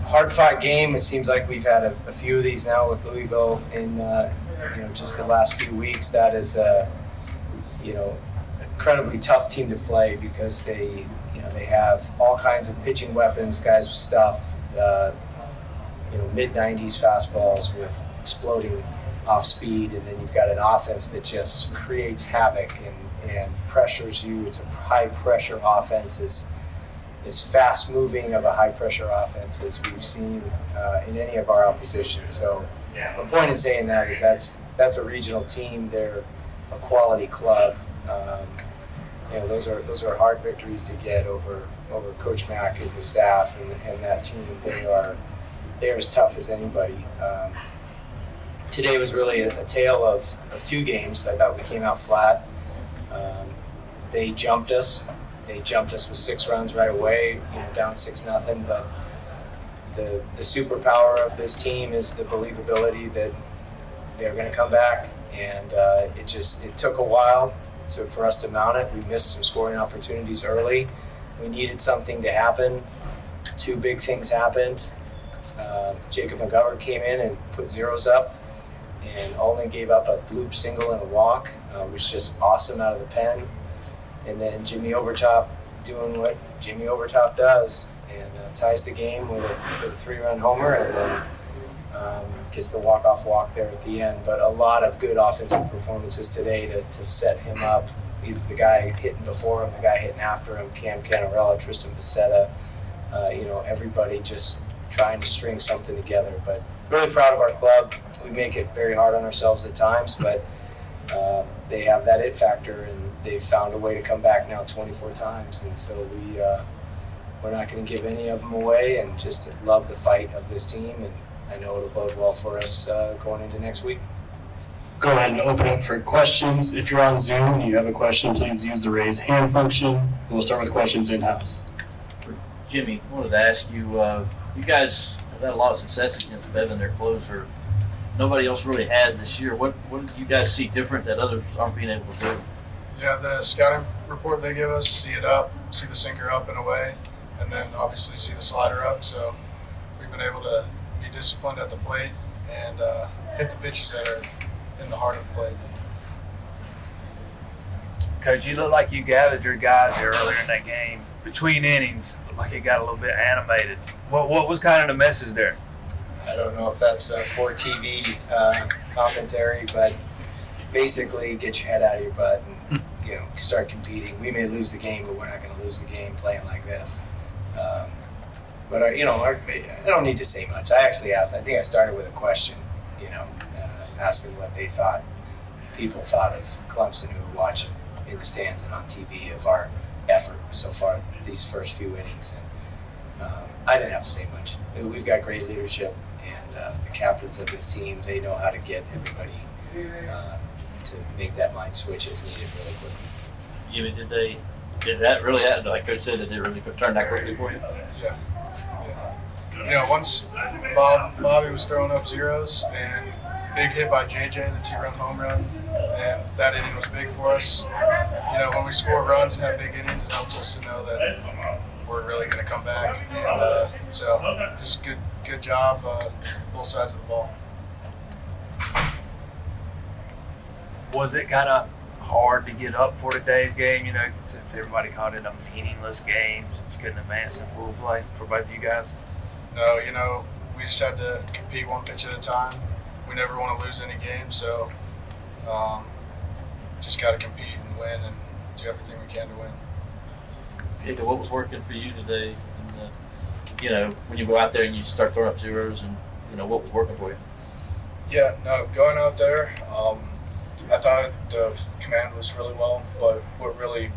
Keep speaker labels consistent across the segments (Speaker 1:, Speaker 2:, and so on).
Speaker 1: Hard-fought game. It seems like we've had a few of these now with Louisville in just the last few weeks. That is incredibly tough team to play because they have all kinds of pitching weapons, guys with stuff, mid-90s fastballs with exploding off speed, and then you've got an offense that just creates havoc and pressures you. It's a high-pressure offense, as fast-moving of a high-pressure offense as we've seen in any of our opposition. So the point in saying that is that's a regional team. They're a quality club. Those are hard victories to get over Coach Mack and his staff and that team. They're as tough as anybody. Today was really a tale of two games. I thought we came out flat. They jumped us. They jumped us with 6 runs right away, down 6-0. But the superpower of this team is the believability that they're going to come back. And it took a while for us to mount it. We missed some scoring opportunities early. We needed something to happen. 2 big things happened. Jacob McGovern came in and put zeros up and only gave up a loop single and a walk, which was just awesome out of the pen. And then Jimmy Overtop doing what Jimmy Overtop does and ties the game with a 3-run homer, and then gets the walk-off walk there at the end. But a lot of good offensive performances today to set him up. The guy hitting before him, the guy hitting after him, Cam Canarella, Tristan Becerra, everybody just trying to string something together. But really proud of our club. We make it very hard on ourselves at times, but they have that it factor, and they've found a way to come back now 24 times. And so we're not going to give any of them away, and just love the fight of this team. And I know it'll bode well for us going into next week.
Speaker 2: Go ahead and open up for questions. If you're on Zoom and you have a question, please use the raise hand function. We'll start with questions in-house.
Speaker 3: Jimmy, I wanted to ask you, you guys have had a lot of success against Bevan, their closer. Nobody else really had this year. What did you guys see different that others aren't being able to do?
Speaker 4: Yeah, the scouting report they give us, see it up, see the sinker up and away, and then obviously see the slider up. So we've been able to be disciplined at the plate and hit the pitches that are in the heart of the plate.
Speaker 5: Coach, you look like you gathered your guys here earlier in that game. Between innings, looked like it got a little bit animated. What was kind of the message there?
Speaker 1: I don't know if that's for TV commentary, but basically get your head out of your butt and start competing. We may lose the game, but we're not going to lose the game playing like this. But I don't need to say much. I actually asked. I think I started with a question, asking what people thought of Clemson who were watching in the stands and on TV of our effort so far these first few innings. And I didn't have to say much. We've got great leadership, and the captains of this team, they know how to get everybody to make that mind switch if needed really quickly.
Speaker 3: Jimmy, did that really happen? Like Coach said, did it really turn that quickly for you?
Speaker 4: Yeah. Once Bobby was throwing up zeros and big hit by JJ, the 2-run home run, and that inning was big for us. When we score runs and have big innings, it helps us to know that we're really going to come back. And so just good job, both sides of the ball.
Speaker 5: Was it kind of hard to get up for today's game, since everybody called it a meaningless game, since you couldn't advance in full play for both of you guys?
Speaker 4: No, we just had to compete one pitch at a time. We never want to lose any game, so just got to compete and win and do everything we can to win.
Speaker 3: Hector, what was working for you today? And, when you go out there and you start throwing up zeros, and what was working for you?
Speaker 4: Yeah, no, going out there, I thought the command was really well, but what really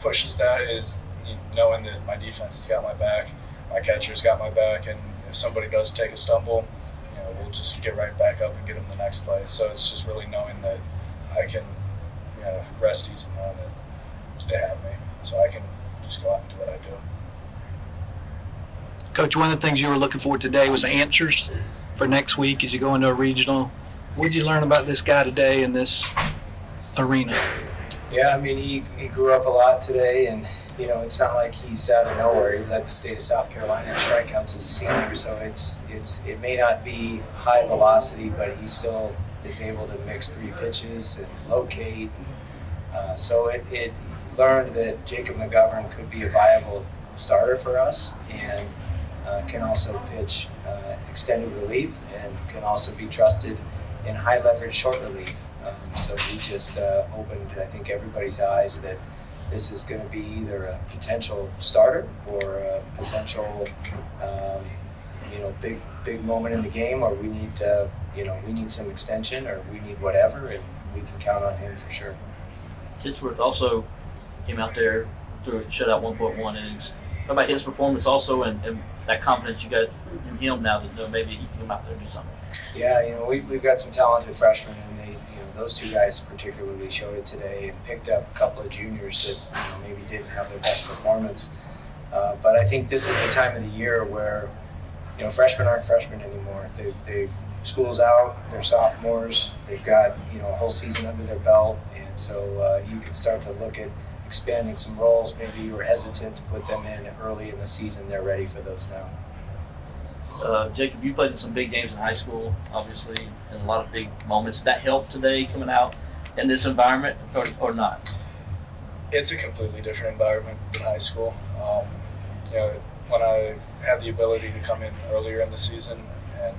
Speaker 4: pushes that is knowing that my defense has got my back, my catcher's got my back, and if somebody does take a stumble, we'll just get right back up and get them the next play. So it's just really knowing that I can rest easy knowing that they have me, so I can just go out and do what I do.
Speaker 6: Coach, one of the things you were looking for today was answers for next week as you go into a regional. What did you learn about this guy today in this arena?
Speaker 1: Yeah, he grew up a lot today, and you know, it's not like he's out of nowhere. He led the state of South Carolina in strikeouts as a senior, so it may not be high velocity, but he still is able to mix 3 pitches and locate. So it learned that Jacob McGovern could be a viable starter for us, and can also pitch extended relief and can also be trusted in high leverage short relief. So he just opened, I think, everybody's eyes that this is going to be either a potential starter or a potential, big moment in the game, or we need some extension, or we need whatever, and we can count on him for sure.
Speaker 3: Kidsworth also came out there through a shutout 1.1 innings. How about his performance also, and that confidence you got in him now that maybe he can come out there and do something?
Speaker 1: Yeah, we've got some talented freshmen, and those 2 guys particularly showed it today and picked up a couple of juniors that maybe didn't have their best performance. But I think this is the time of the year where freshmen aren't freshmen anymore. School's out, they're sophomores, they've got a whole season under their belt, and so you can start to look at expanding some roles. Maybe you were hesitant to put them in early in the season. They're ready for those now.
Speaker 3: Jacob, you played in some big games in high school, obviously, and a lot of big moments. Did that help today coming out in this environment, or not?
Speaker 4: It's a completely different environment than high school. When I had the ability to come in earlier in the season and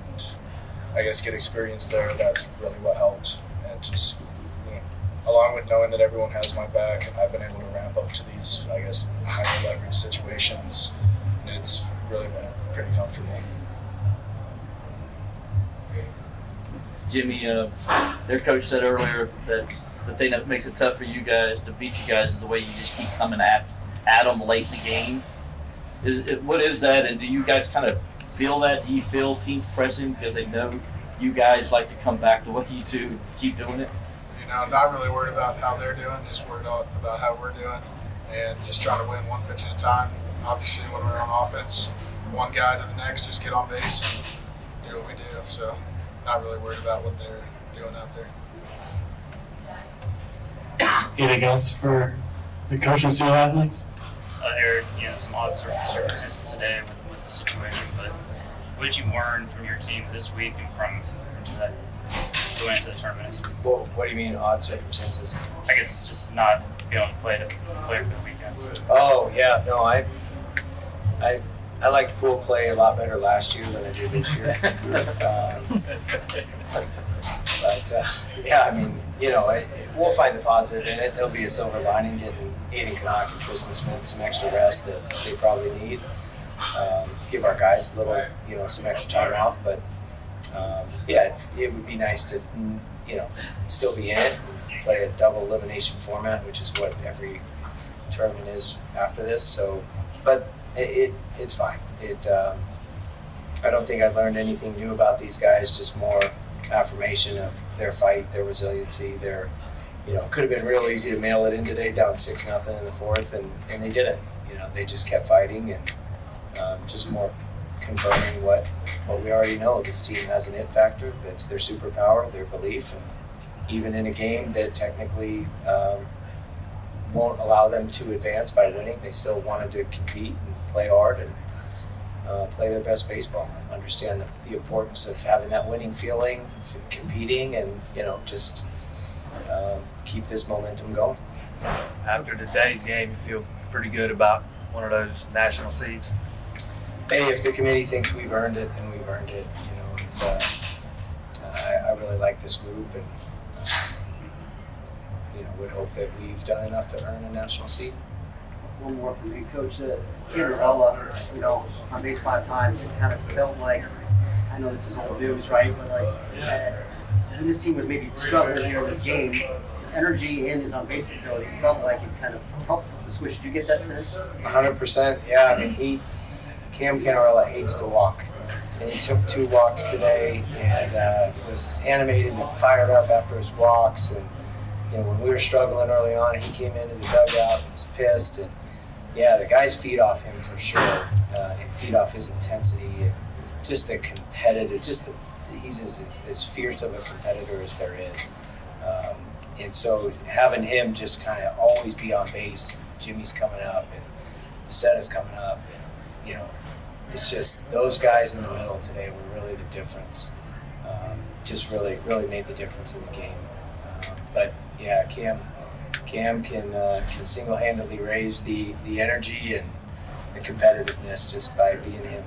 Speaker 4: I guess get experience there, that's really what helped. And just, along with knowing that everyone has my back, I've been able to ramp up to these, I guess, higher leverage situations, and it's really been pretty comfortable.
Speaker 3: Jimmy, their coach said earlier that the thing that makes it tough for you guys to beat you guys is the way you just keep coming at them late in the game. What is that, and do you guys kind of feel that? Do you feel teams pressing because they know you guys like to come back the way you do, keep doing it?
Speaker 4: Not really worried about how they're doing, just worried about how we're doing, and just trying to win one pitch at a time. Obviously, when we're on offense, one guy to the next, just get on base and do what we do. So, not really worried about what they're doing out there.
Speaker 2: Anything else for the coaching student athletes?
Speaker 7: There are some odd circumstances today with the situation, but what did you learn from your team this week and from today going into the tournament?
Speaker 1: Well, what do you mean odd circumstances?
Speaker 7: I guess just not being able to play for the weekend.
Speaker 1: Oh yeah, no, I liked pool play a lot better last year than I did this year. We'll find the positive in it. There'll be a silver lining getting Aiden Canuck and Tristan Smith some extra rest that they probably need. Give our guys a little, some extra time off. But it would be nice to, still be in it and play a double elimination format, which is what every tournament is after this. So, but it's fine. I don't think I learned anything new about these guys. Just more affirmation of their fight, their resiliency. It could have been real easy to mail it in today, down 6-0 in the fourth, and they didn't. They just kept fighting, and just more confirming what we already know. This team has an it factor. That's their superpower, their belief, and even in a game that technically won't allow them to advance by winning, they still wanted to compete and play hard and play their best baseball. And understand the importance of having that winning feeling, competing, and just keep this momentum going.
Speaker 5: After today's game, you feel pretty good about one of those national seeds?
Speaker 1: Hey, if the committee thinks we've earned it, then we've earned it. It's I really like this group, and would hope that we've done enough to earn a national seed.
Speaker 8: One more from me, Coach. Cinderella, on base 5 times, it kind of felt like, I know this is old news, right? But this team was maybe struggling here in this game. His energy and his on-base ability felt like it kind of helped the switch. Did you get that sense?
Speaker 1: 100%. Yeah, Cam Cinderella hates to walk. And he took 2 walks today and was animated and fired up after his walks. And when we were struggling early on, he came into the dugout and was pissed. And yeah, the guys feed off him for sure, and feed off his intensity and just the competitive. He's as fierce of a competitor as there is. And so having him just kind of always be on base, Jimmy's coming up, and set is coming up. And, you know, it's just those guys in the middle today were really the difference. Just really made the difference in the game. But yeah, Cam can single-handedly raise the energy and the competitiveness just by being him.